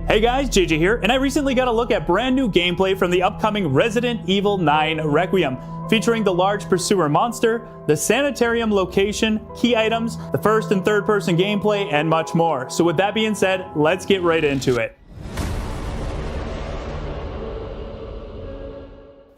Hey guys, JJ here, and I recently got a look at brand new gameplay from the upcoming Resident Evil 9 Requiem, featuring the large pursuer monster, the sanitarium location, key items, the first and third person gameplay, and much more. So with that being said, let's get right into it.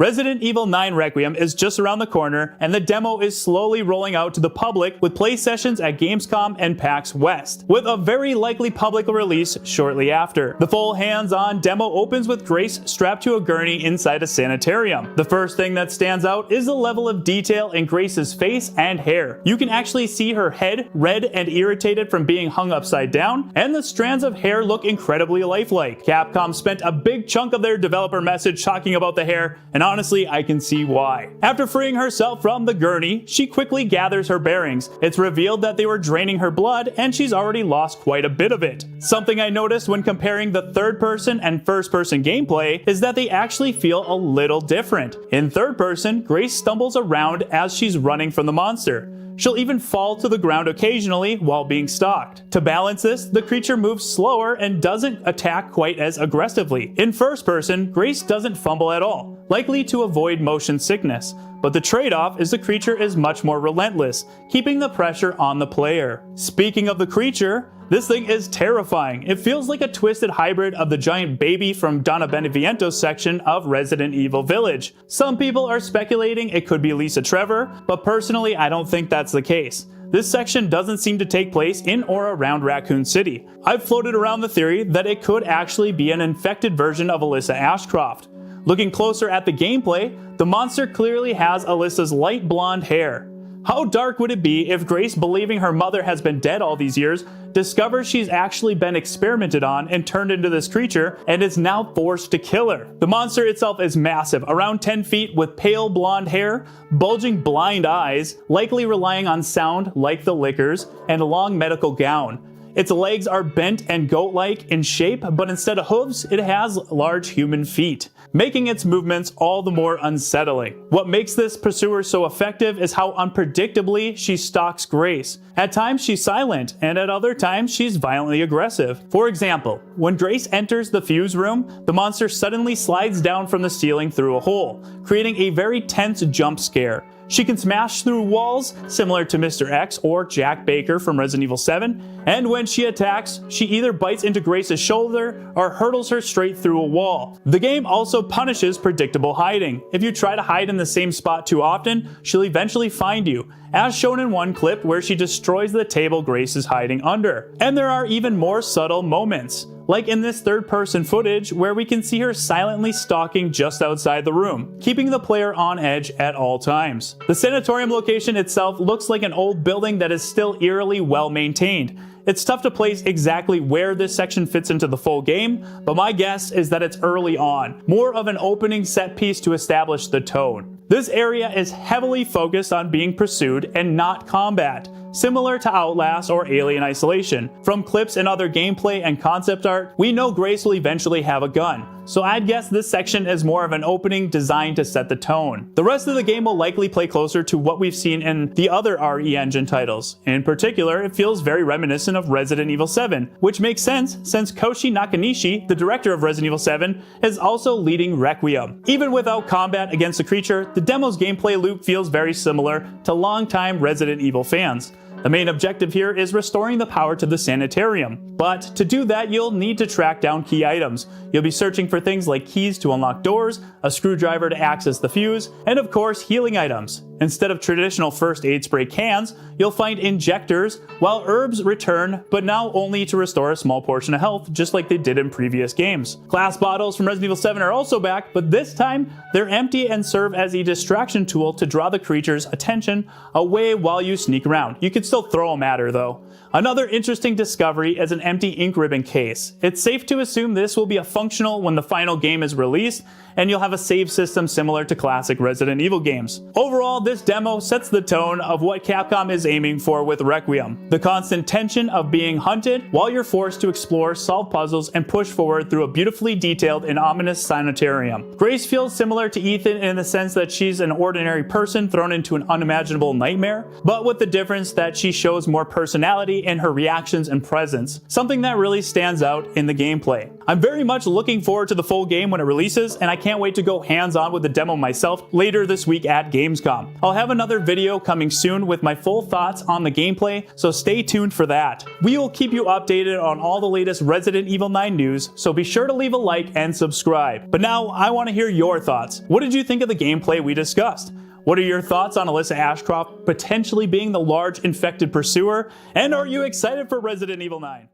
Resident Evil 9 Requiem is just around the corner, and the demo is slowly rolling out to the public with play sessions at Gamescom and PAX West, with a very likely public release shortly after. The full hands-on demo opens with Grace strapped to a gurney inside a sanitarium. The first thing that stands out is the level of detail in Grace's face and hair. You can actually see her head red and irritated from being hung upside down, and the strands of hair look incredibly lifelike. Capcom spent a big chunk of their developer message talking about the hair, and honestly, I can see why. After freeing herself from the gurney, she quickly gathers her bearings. It's revealed that they were draining her blood, and she's already lost quite a bit of it. Something I noticed when comparing the third person and first person gameplay is that they actually feel a little different. In third person, Grace stumbles around as she's running from the monster. She'll even fall to the ground occasionally while being stalked. To balance this, the creature moves slower and doesn't attack quite as aggressively. In first person, Grace doesn't fumble at all, likely to avoid motion sickness. But the trade-off is the creature is much more relentless, keeping the pressure on the player. Speaking of the creature, this thing is terrifying. It feels like a twisted hybrid of the giant baby from Donna Beneviento's section of Resident Evil Village. Some people are speculating it could be Lisa Trevor, but personally I don't think that's the case. This section doesn't seem to take place in or around Raccoon City. I've floated around the theory that it could actually be an infected version of Alyssa Ashcroft. Looking closer at the gameplay, the monster clearly has Alyssa's light blonde hair. How dark would it be if Grace, believing her mother has been dead all these years, discovers she's actually been experimented on and turned into this creature and is now forced to kill her? The monster itself is massive, around 10 feet with pale blonde hair, bulging blind eyes, likely relying on sound like the Lickers, and a long medical gown. Its legs are bent and goat-like in shape, but instead of hooves, it has large human feet, making its movements all the more unsettling. What makes this pursuer so effective is how unpredictably she stalks Grace. At times she's silent, and at other times she's violently aggressive. For example, when Grace enters the fuse room, the monster suddenly slides down from the ceiling through a hole, creating a very tense jump scare. She can smash through walls, similar to Mr. X or Jack Baker from Resident Evil 7, and when she attacks, she either bites into Grace's shoulder or hurdles her straight through a wall. The game also punishes predictable hiding. If you try to hide in the same spot too often, she'll eventually find you, as shown in one clip where she destroys the table Grace is hiding under. And there are even more subtle moments, like in this third-person footage where we can see her silently stalking just outside the room, keeping the player on edge at all times. The sanatorium location itself looks like an old building that is still eerily well maintained. It's tough to place exactly where this section fits into the full game, but my guess is that it's early on, more of an opening set piece to establish the tone. This area is heavily focused on being pursued and not combat, similar to Outlast or Alien Isolation. From clips and other gameplay and concept art, we know Grace will eventually have a gun, so I'd guess this section is more of an opening designed to set the tone. The rest of the game will likely play closer to what we've seen in the other RE Engine titles. In particular, it feels very reminiscent of Resident Evil 7, which makes sense since Koshi Nakanishi, the director of Resident Evil 7, is also leading Requiem. Even without combat against the creature, the demo's gameplay loop feels very similar to longtime Resident Evil fans. The main objective here is restoring the power to the sanitarium, but to do that you'll need to track down key items. You'll be searching for things like keys to unlock doors, a screwdriver to access the fuse, and of course healing items. Instead of traditional first aid spray cans, you'll find injectors, while herbs return, but now only to restore a small portion of health, just like they did in previous games. Glass bottles from Resident Evil 7 are also back, but this time they're empty and serve as a distraction tool to draw the creature's attention away while you sneak around. You can still throw them at her though. Another interesting discovery is an empty ink ribbon case. It's safe to assume this will be a functional when the final game is released, and you'll have a save system similar to classic Resident Evil games. Overall, this demo sets the tone of what Capcom is aiming for with Requiem. The constant tension of being hunted while you're forced to explore, solve puzzles, and push forward through a beautifully detailed and ominous sanitarium. Grace feels similar to Ethan in the sense that she's an ordinary person thrown into an unimaginable nightmare, but with the difference that she shows more personality variety in her reactions and presence, something that really stands out in the gameplay. I'm very much looking forward to the full game when it releases, and I can't wait to go hands-on with the demo myself later this week at Gamescom. I'll have another video coming soon with my full thoughts on the gameplay, so stay tuned for that. We will keep you updated on all the latest Resident Evil 9 news, so be sure to leave a like and subscribe. But now, I want to hear your thoughts. What did you think of the gameplay we discussed? What are your thoughts on Alyssa Ashcroft potentially being the large infected pursuer? And are you excited for Resident Evil 9?